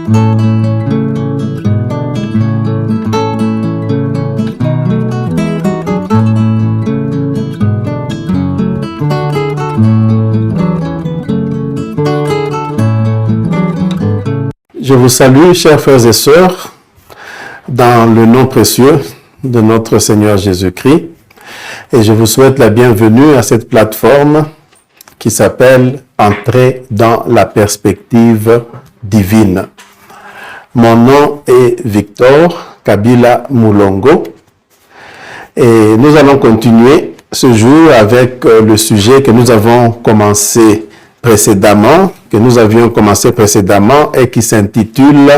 Je vous salue, chers frères et sœurs, dans le nom précieux de notre Seigneur Jésus-Christ, et je vous souhaite la bienvenue à cette plateforme qui s'appelle « Entrer dans la perspective divine ». Mon nom est Victor Kabila Moulongo, et nous allons continuer ce jour avec le sujet que nous avions commencé précédemment et qui s'intitule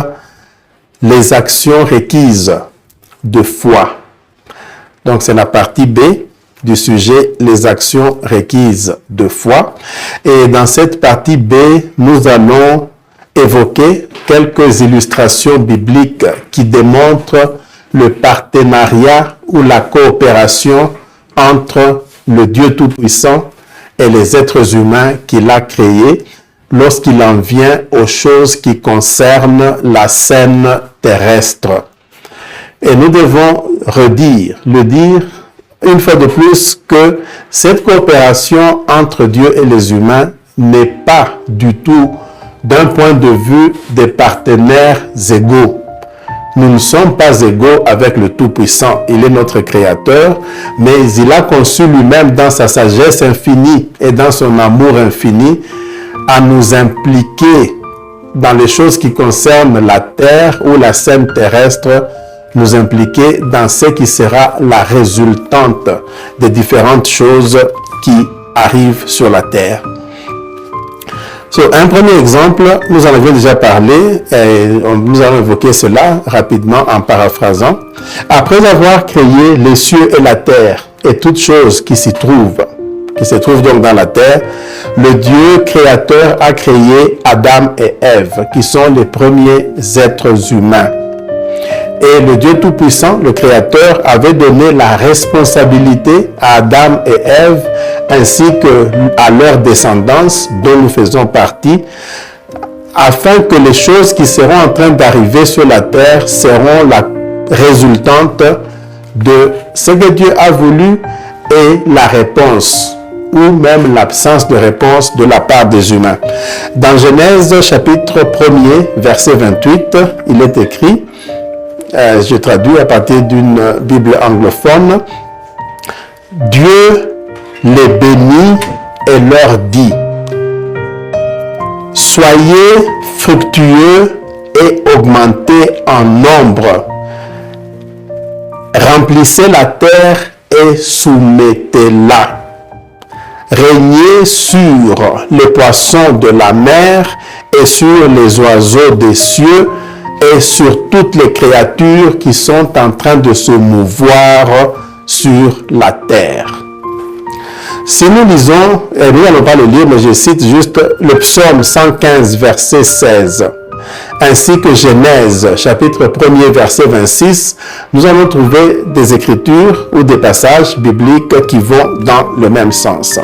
« Les actions requises de foi ». Donc, c'est la partie B du sujet « Les actions requises de foi ». Et dans cette partie B, nous allons évoquer quelques illustrations bibliques qui démontrent le partenariat ou la coopération entre le Dieu Tout-Puissant et les êtres humains qu'il a créés lorsqu'il en vient aux choses qui concernent la scène terrestre. Et nous devons le dire une fois de plus que cette coopération entre Dieu et les humains n'est pas du tout d'un point de vue des partenaires égaux. Nous ne sommes pas égaux avec le Tout-Puissant. Il est notre Créateur, mais il a conçu lui-même dans sa sagesse infinie et dans son amour infini à nous impliquer dans les choses qui concernent la terre ou la scène terrestre, nous impliquer dans ce qui sera la résultante des différentes choses qui arrivent sur la terre. Un premier exemple, nous en avions déjà parlé et nous allons évoquer cela rapidement en paraphrasant. Après avoir créé les cieux et la terre et toutes choses qui se trouvent donc dans la terre, le Dieu créateur a créé Adam et Ève, qui sont les premiers êtres humains. Et le Dieu Tout-Puissant, le Créateur, avait donné la responsabilité à Adam et Ève, ainsi qu'à leur descendance, dont nous faisons partie, afin que les choses qui seront en train d'arriver sur la terre seront la résultante de ce que Dieu a voulu et la réponse, ou même l'absence de réponse de la part des humains. Dans Genèse chapitre 1er, verset 28, il est écrit, je traduis à partir d'une Bible anglophone, « Dieu les bénit et leur dit, « Soyez fructueux et augmentez en nombre, remplissez la terre et soumettez-la. Régnez sur les poissons de la mer et sur les oiseaux des cieux et sur toutes les créatures qui sont en train de se mouvoir sur la terre. » Si nous lisons, et nous n'allons pas le lire, mais je cite juste le psaume 115, verset 16, ainsi que Genèse, chapitre 1er, verset 26, nous allons trouver des écritures ou des passages bibliques qui vont dans le même sens.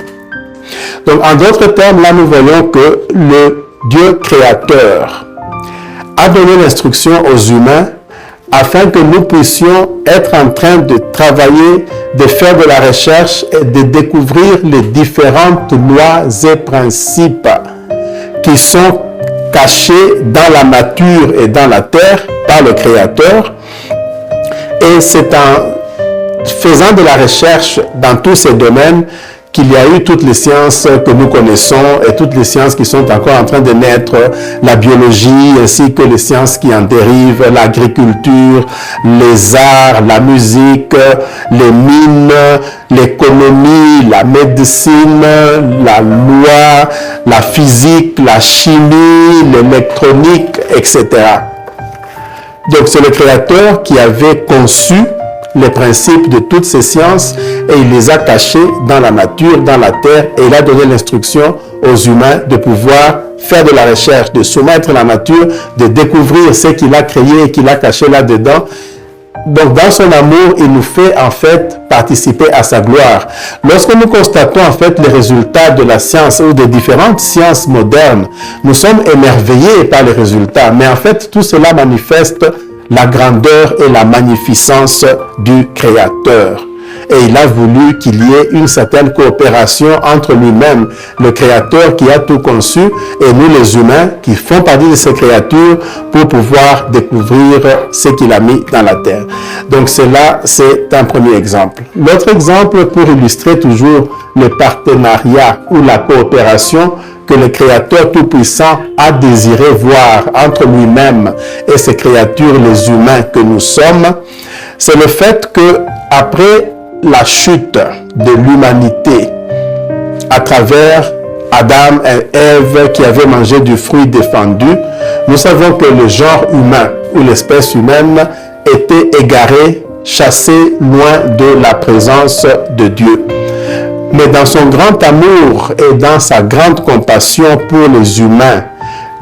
Donc, en d'autres termes, là, nous voyons que le Dieu créateur a donné l'instruction aux humains afin que nous puissions être en train de travailler, de faire de la recherche et de découvrir les différentes lois et principes qui sont cachés dans la nature et dans la terre par le Créateur. Et c'est en faisant de la recherche dans tous ces domaines qu'il y a eu toutes les sciences que nous connaissons et toutes les sciences qui sont encore en train de naître, la biologie ainsi que les sciences qui en dérivent, l'agriculture, les arts, la musique, les mines, l'économie, la médecine, la loi, la physique, la chimie, l'électronique, etc. Donc c'est le Créateur qui avait conçu les principes de toutes ces sciences et il les a cachés dans la nature, dans la terre, et il a donné l'instruction aux humains de pouvoir faire de la recherche, de soumettre la nature, de découvrir ce qu'il a créé et qu'il a caché là-dedans Donc, dans son amour, il nous fait en fait participer à sa gloire. Lorsque nous constatons en fait les résultats de la science ou des différentes sciences modernes, nous sommes émerveillés par les résultats. Mais en fait, tout cela manifeste la grandeur et la magnificence du Créateur. Et il a voulu qu'il y ait une certaine coopération entre lui-même, le Créateur qui a tout conçu, et nous les humains qui font partie de ces créatures pour pouvoir découvrir ce qu'il a mis dans la terre. Donc cela, c'est un premier exemple. L'autre exemple, pour illustrer toujours le partenariat ou la coopération que le Créateur Tout-Puissant a désiré voir entre lui-même et ces créatures, les humains que nous sommes, c'est le fait que après la chute de l'humanité à travers Adam et Ève qui avaient mangé du fruit défendu, nous savons que le genre humain ou l'espèce humaine était égarée, chassée loin de la présence de Dieu. Mais dans son grand amour et dans sa grande compassion pour les humains,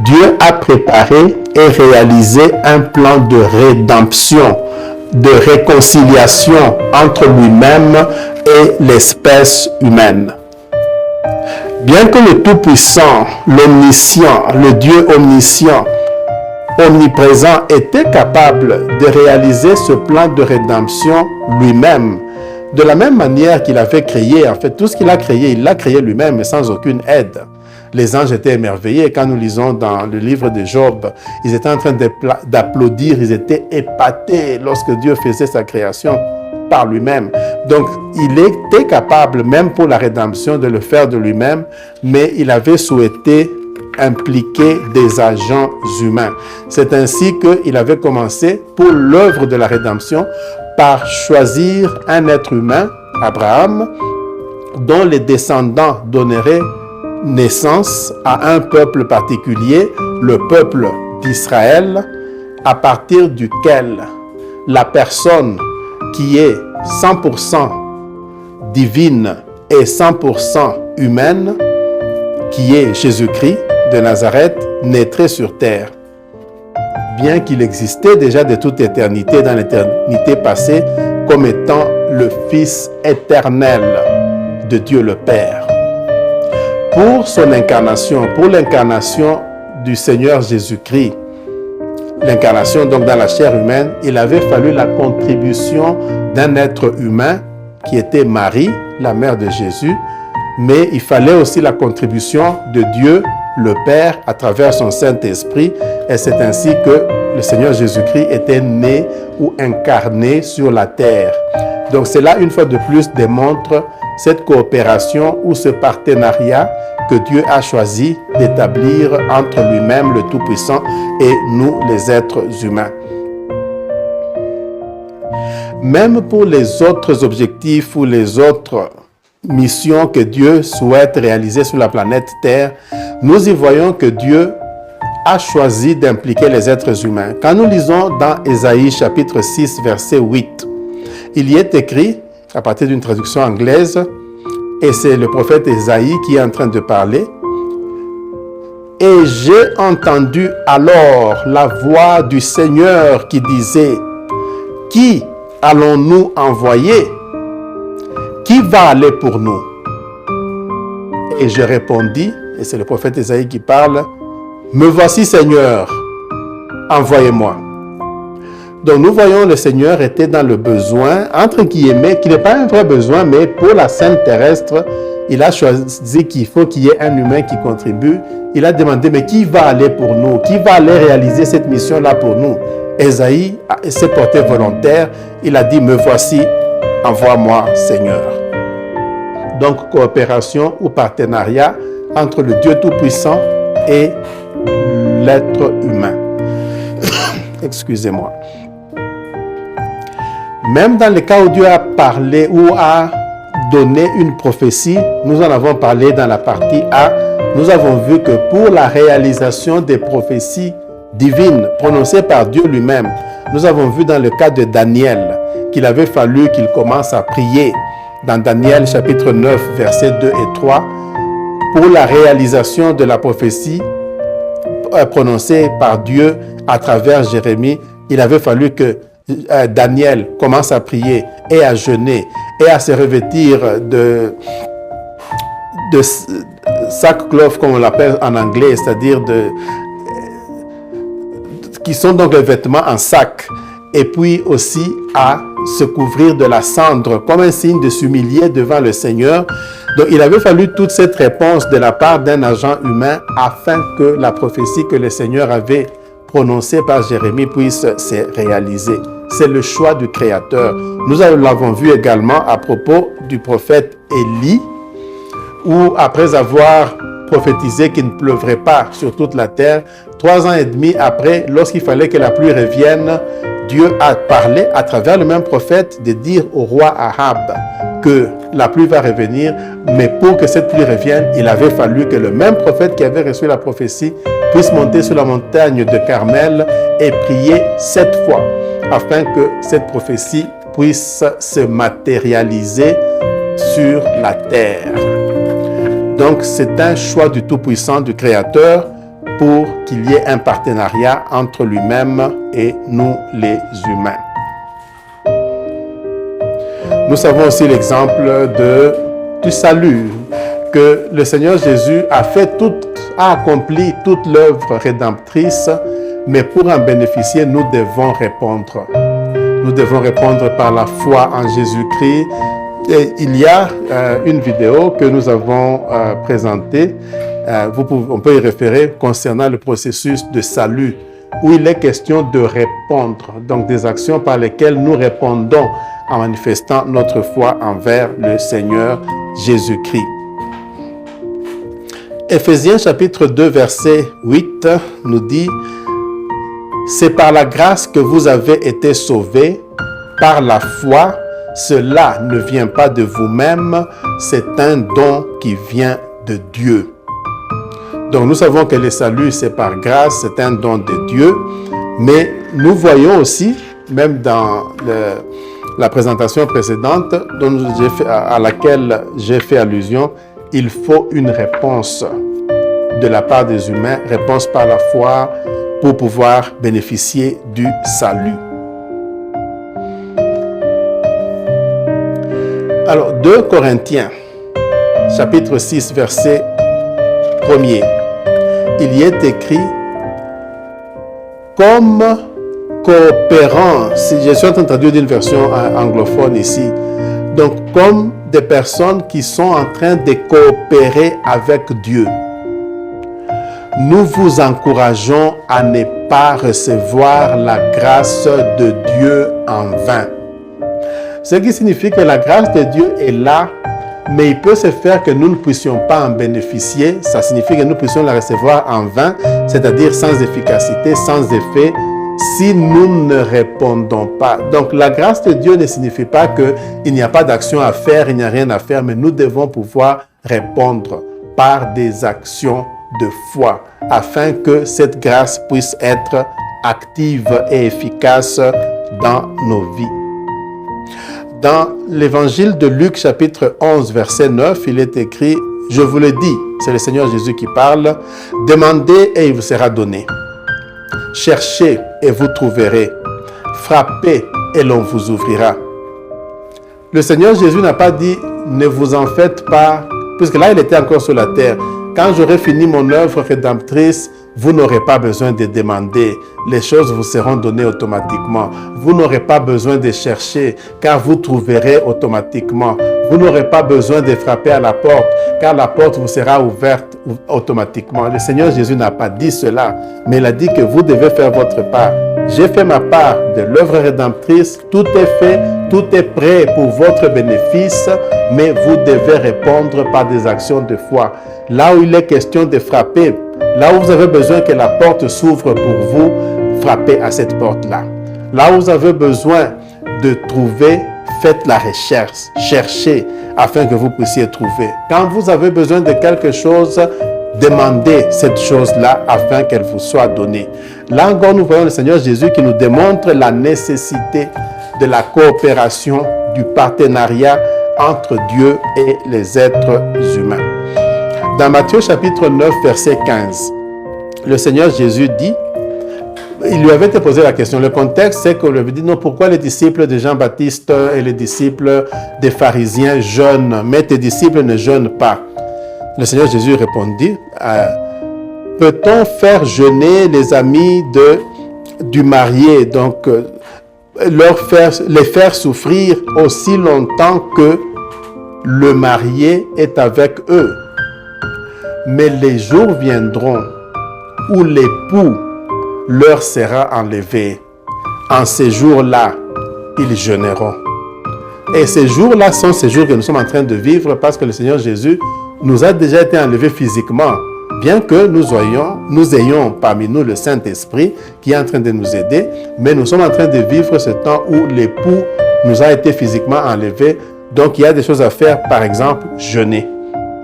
Dieu a préparé et réalisé un plan de rédemption, de réconciliation entre lui-même et l'espèce humaine. Bien que le Tout-Puissant, l'Omniscient, le Dieu omniscient, omniprésent, était capable de réaliser ce plan de rédemption lui-même, de la même manière qu'il avait créé, en fait, tout ce qu'il a créé, il l'a créé lui-même, mais sans aucune aide. Les anges étaient émerveillés. Quand nous lisons dans le livre de Job, ils étaient en train d'applaudir, ils étaient épatés lorsque Dieu faisait sa création par lui-même. Donc, il était capable, même pour la rédemption, de le faire de lui-même, mais il avait souhaité impliquer des agents humains. C'est ainsi qu'il avait commencé pour l'œuvre de la rédemption par choisir un être humain, Abraham, dont les descendants donneraient naissance à un peuple particulier, le peuple d'Israël, à partir duquel la personne qui est 100% divine et 100% humaine, qui est Jésus-Christ de Nazareth, naîtrait sur terre. Bien qu'il existait déjà de toute éternité, dans l'éternité passée, comme étant le Fils éternel de Dieu le Père. Pour son incarnation, pour l'incarnation du Seigneur Jésus-Christ, l'incarnation donc dans la chair humaine, il avait fallu la contribution d'un être humain qui était Marie, la mère de Jésus, mais il fallait aussi la contribution de Dieu, le Père, à travers son Saint-Esprit, et c'est ainsi que le Seigneur Jésus-Christ était né ou incarné sur la terre. Donc cela, une fois de plus, démontre cette coopération ou ce partenariat que Dieu a choisi d'établir entre lui-même, le Tout-Puissant, et nous, les êtres humains. Même pour les autres objectifs ou les autres missions que Dieu souhaite réaliser sur la planète Terre, nous y voyons que Dieu a choisi d'impliquer les êtres humains. Quand nous lisons dans Ésaïe chapitre 6, verset 8, il y est écrit, à partir d'une traduction anglaise, et c'est le prophète Ésaïe qui est en train de parler, « Et j'ai entendu alors la voix du Seigneur qui disait, « Qui allons-nous envoyer? Qui va aller pour nous? » Et je répondis, et c'est le prophète Ésaïe qui parle, « Me voici Seigneur, envoyez-moi. » Donc nous voyons le Seigneur était dans le besoin, entre guillemets, qui n'est pas un vrai besoin, mais pour la scène terrestre, il a choisi qu'il faut qu'il y ait un humain qui contribue. Il a demandé, mais qui va aller pour nous? Qui va aller réaliser cette mission-là pour nous? Ésaïe s'est porté volontaire. Il a dit, me voici, envoie-moi Seigneur. Donc coopération ou partenariat entre le Dieu Tout-Puissant et l'être humain. Excusez-moi. Même dans les cas où Dieu a parlé ou a donné une prophétie, nous en avons parlé dans la partie A, nous avons vu que pour la réalisation des prophéties divines prononcées par Dieu lui-même, nous avons vu dans le cas de Daniel qu'il avait fallu qu'il commence à prier dans Daniel chapitre 9, versets 2 et 3, pour la réalisation de la prophétie prononcée par Dieu à travers Jérémie. Il avait fallu que Daniel commence à prier et à jeûner et à se revêtir de sackcloth, comme on l'appelle en anglais, c'est-à-dire qui sont donc les vêtements en sac, et puis aussi à se couvrir de la cendre comme un signe de s'humilier devant le Seigneur. Donc il avait fallu toute cette réponse de la part d'un agent humain afin que la prophétie que le Seigneur avait prononcée par Jérémie puisse se réaliser. C'est le choix du Créateur. Nous l'avons vu également à propos du prophète Élie, où après avoir prophétisé qu'il ne pleuvrait pas sur toute la terre, 3 ans et demi après, lorsqu'il fallait que la pluie revienne, Dieu a parlé à travers le même prophète de dire au roi Ahab que la pluie va revenir, mais pour que cette pluie revienne, il avait fallu que le même prophète qui avait reçu la prophétie puisse monter sur la montagne de Carmel et prier 7 fois, afin que cette prophétie puisse se matérialiser sur la terre. Donc, c'est un choix du Tout-Puissant, du Créateur, pour qu'il y ait un partenariat entre lui-même et nous, les humains. Nous savons aussi l'exemple du salut, que le Seigneur Jésus a accompli toute l'œuvre rédemptrice, mais pour en bénéficier, nous devons répondre. Nous devons répondre par la foi en Jésus-Christ. Et il y a une vidéo que nous avons présentée, on peut y référer concernant le processus de salut, où il est question de répondre, donc des actions par lesquelles nous répondons en manifestant notre foi envers le Seigneur Jésus-Christ. Éphésiens chapitre 2 verset 8 nous dit « C'est par la grâce que vous avez été sauvés, par la foi. Cela ne vient pas de vous-même, c'est un don qui vient de Dieu. » Donc nous savons que le salut, c'est par grâce, c'est un don de Dieu, mais nous voyons aussi, même dans la présentation précédente à laquelle j'ai fait allusion, il faut une réponse de la part des humains, réponse par la foi pour pouvoir bénéficier du salut. Alors, 2 Corinthiens, chapitre 6, verset 1er, il y est écrit « Comme coopérants », je suis en train de traduire d'une version anglophone ici, donc comme des personnes qui sont en train de coopérer avec Dieu. Nous vous encourageons à ne pas recevoir la grâce de Dieu en vain. Ce qui signifie que la grâce de Dieu est là, mais il peut se faire que nous ne puissions pas en bénéficier. Ça signifie que nous puissions la recevoir en vain, c'est-à-dire sans efficacité, sans effet, si nous ne répondons pas. Donc la grâce de Dieu ne signifie pas qu'il n'y a pas d'action à faire, il n'y a rien à faire, mais nous devons pouvoir répondre par des actions de foi, afin que cette grâce puisse être active et efficace dans nos vies. Dans l'évangile de Luc, chapitre 11, verset 9, il est écrit « Je vous le dis », c'est le Seigneur Jésus qui parle, « Demandez et il vous sera donné. Cherchez et vous trouverez. Frappez et l'on vous ouvrira. » Le Seigneur Jésus n'a pas dit « Ne vous en faites pas », puisque là, il était encore sur la terre. « Quand j'aurai fini mon œuvre rédemptrice, vous n'aurez pas besoin de demander. Les choses vous seront données automatiquement. Vous n'aurez pas besoin de chercher, car vous trouverez automatiquement. Vous n'aurez pas besoin de frapper à la porte, car la porte vous sera ouverte automatiquement. » Le Seigneur Jésus n'a pas dit cela, mais il a dit que vous devez faire votre part. J'ai fait ma part de l'œuvre rédemptrice. Tout est fait, tout est prêt pour votre bénéfice, mais vous devez répondre par des actions de foi. Là où il est question de frapper, là où vous avez besoin que la porte s'ouvre pour vous, frappez à cette porte-là. Là où vous avez besoin de trouver, faites la recherche, cherchez afin que vous puissiez trouver. Quand vous avez besoin de quelque chose, demandez cette chose-là afin qu'elle vous soit donnée. Là encore, nous voyons le Seigneur Jésus qui nous démontre la nécessité de la coopération, du partenariat entre Dieu et les êtres humains. Dans Matthieu chapitre 9, verset 15, le Seigneur Jésus dit, il lui avait été posé la question. Le contexte, c'est qu'on lui avait dit, non, pourquoi les disciples de Jean-Baptiste et les disciples des pharisiens jeûnent, mais tes disciples ne jeûnent pas? Le Seigneur Jésus répondit, peut-on faire jeûner les amis du marié, donc les faire souffrir aussi longtemps que le marié est avec eux? Mais les jours viendront où l'époux leur sera enlevé. En ces jours-là, ils jeûneront. Et ces jours-là sont ces jours que nous sommes en train de vivre parce que le Seigneur Jésus nous a déjà été enlevé physiquement. Bien que nous ayons parmi nous le Saint-Esprit qui est en train de nous aider, mais nous sommes en train de vivre ce temps où l'époux nous a été physiquement enlevé. Donc il y a des choses à faire, par exemple, jeûner.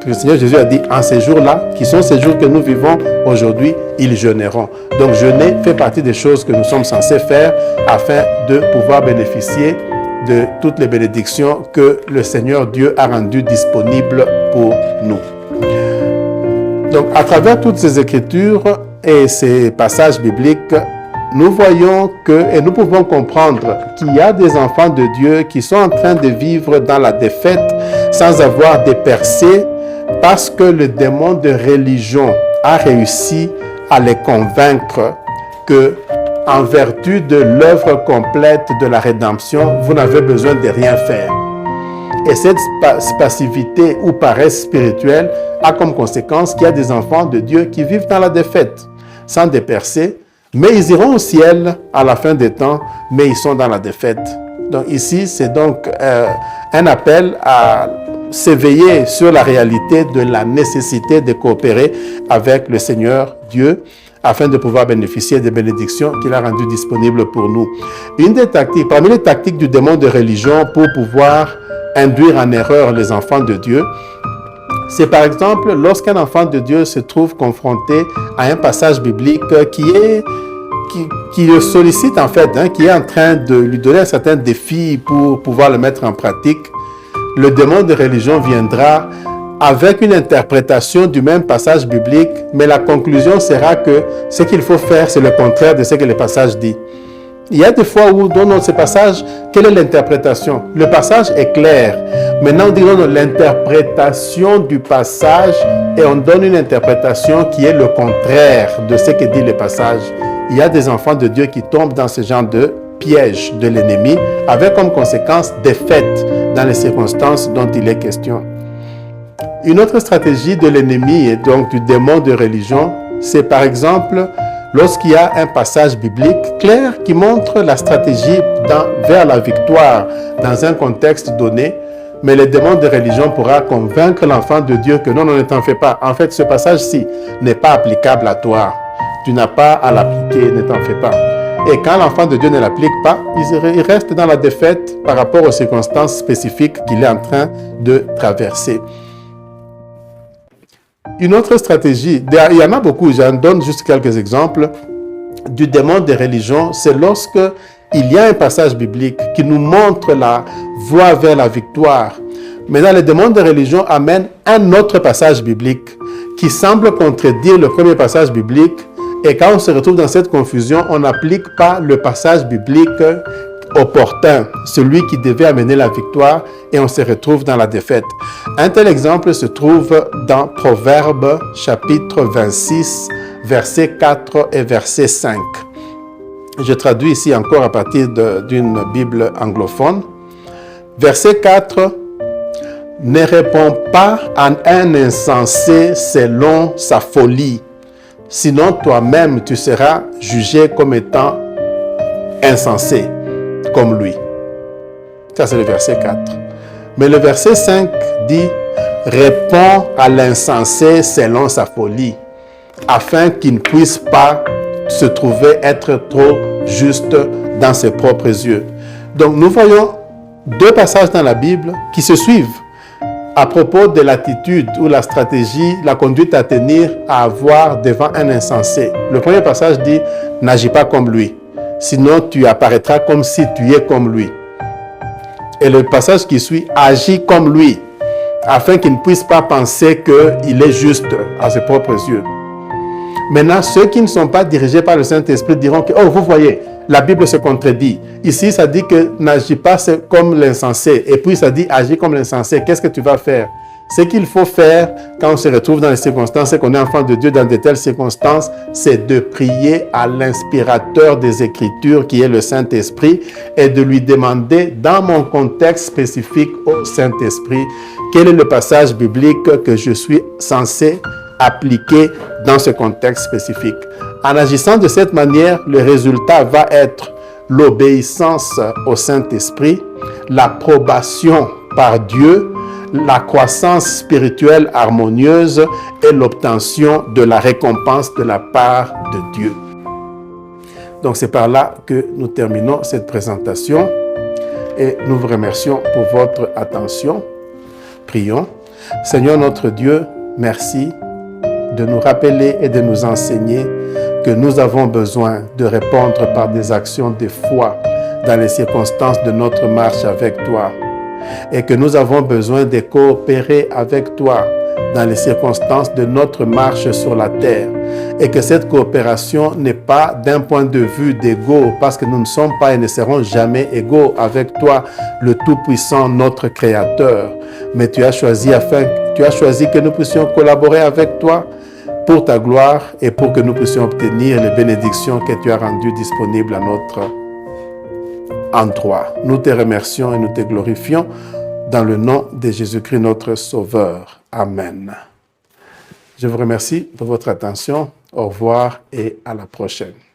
Le Seigneur Jésus a dit, en ces jours-là, qui sont ces jours que nous vivons aujourd'hui, ils jeûneront. Donc jeûner fait partie des choses que nous sommes censés faire afin de pouvoir bénéficier de toutes les bénédictions que le Seigneur Dieu a rendues disponibles pour nous. Donc à travers toutes ces écritures et ces passages bibliques, nous voyons et nous pouvons comprendre qu'il y a des enfants de Dieu qui sont en train de vivre dans la défaite sans avoir des percées, parce que le démon de religion a réussi à les convaincre que, en vertu de l'œuvre complète de la rédemption, vous n'avez besoin de rien faire. Et cette passivité ou paresse spirituelle a comme conséquence qu'il y a des enfants de Dieu qui vivent dans la défaite, sans des percées, mais ils iront au ciel à la fin des temps, mais ils sont dans la défaite. Donc ici, c'est donc un appel à s'éveiller sur la réalité de la nécessité de coopérer avec le Seigneur Dieu afin de pouvoir bénéficier des bénédictions qu'il a rendues disponibles pour nous. Une des tactiques, parmi les tactiques du démon de religion pour pouvoir induire en erreur les enfants de Dieu, c'est par exemple lorsqu'un enfant de Dieu se trouve confronté à un passage biblique qui le sollicite en fait, qui est en train de lui donner un certain défi pour pouvoir le mettre en pratique. Le démon de religion viendra avec une interprétation du même passage biblique, mais la conclusion sera que ce qu'il faut faire, c'est le contraire de ce que le passage dit. Il y a des fois où, dans ce passage, quelle est l'interprétation? Le passage est clair. Maintenant, on dit l'interprétation du passage et on donne une interprétation qui est le contraire de ce que dit le passage. Il y a des enfants de Dieu qui tombent dans ce genre de piège de l'ennemi, avec comme conséquence défaite dans les circonstances dont il est question. Une autre stratégie de l'ennemi et donc du démon de religion, c'est par exemple lorsqu'il y a un passage biblique clair qui montre la stratégie vers la victoire dans un contexte donné, mais le démon de religion pourra convaincre l'enfant de Dieu que non, ne t'en fais pas. En fait, ce passage-ci n'est pas applicable à toi. Tu n'as pas à l'appliquer, ne t'en fais pas. Et quand l'enfant de Dieu ne l'applique pas, il reste dans la défaite par rapport aux circonstances spécifiques qu'il est en train de traverser. Une autre stratégie, il y en a beaucoup, j'en donne juste quelques exemples, du démon de religion, c'est lorsque il y a un passage biblique qui nous montre la voie vers la victoire. Maintenant, le démon de religion amène un autre passage biblique qui semble contredire le premier passage biblique. Et quand on se retrouve dans cette confusion, on n'applique pas le passage biblique opportun, celui qui devait amener la victoire, et on se retrouve dans la défaite. Un tel exemple se trouve dans Proverbes chapitre 26, versets 4 et verset 5. Je traduis ici encore à partir d'une Bible anglophone. Verset 4. « Ne réponds pas à un insensé selon sa folie, sinon toi-même tu seras jugé comme étant insensé, comme lui. » Ça c'est le verset 4. Mais le verset 5 dit « Réponds à l'insensé selon sa folie, afin qu'il ne puisse pas se trouver être trop juste dans ses propres yeux. » Donc nous voyons deux passages dans la Bible qui se suivent à propos de l'attitude ou la stratégie, la conduite à tenir, à avoir devant un insensé. Le premier passage dit « N'agis pas comme lui, sinon tu apparaîtras comme si tu es comme lui. » Et le passage qui suit « Agis comme lui, afin qu'il ne puisse pas penser qu'il est juste à ses propres yeux. » Maintenant, ceux qui ne sont pas dirigés par le Saint-Esprit diront que, oh, vous voyez, la Bible se contredit. Ici, ça dit que n'agis pas comme l'insensé. Et puis, ça dit agis comme l'insensé. Qu'est-ce que tu vas faire? Ce qu'il faut faire quand on se retrouve dans les circonstances et qu'on est enfant de Dieu dans de telles circonstances, c'est de prier à l'inspirateur des Écritures qui est le Saint-Esprit et de lui demander dans mon contexte spécifique au Saint-Esprit, quel est le passage biblique que je suis censé appliquer dans ce contexte spécifique. En agissant de cette manière, le résultat va être l'obéissance au Saint-Esprit, l'approbation par Dieu, la croissance spirituelle harmonieuse et l'obtention de la récompense de la part de Dieu. Donc c'est par là que nous terminons cette présentation et nous vous remercions pour votre attention. Prions. Seigneur notre Dieu, merci de nous rappeler et de nous enseigner que nous avons besoin de répondre par des actions de foi dans les circonstances de notre marche avec toi et que nous avons besoin de coopérer avec toi dans les circonstances de notre marche sur la terre et que cette coopération n'est pas d'un point de vue d'ego parce que nous ne sommes pas et ne serons jamais égaux avec toi, le Tout-Puissant, notre Créateur. Mais tu as choisi que nous puissions collaborer avec toi pour ta gloire et pour que nous puissions obtenir les bénédictions que tu as rendues disponibles à notre endroit. Nous te remercions et nous te glorifions dans le nom de Jésus-Christ, notre Sauveur. Amen. Je vous remercie pour votre attention. Au revoir et à la prochaine.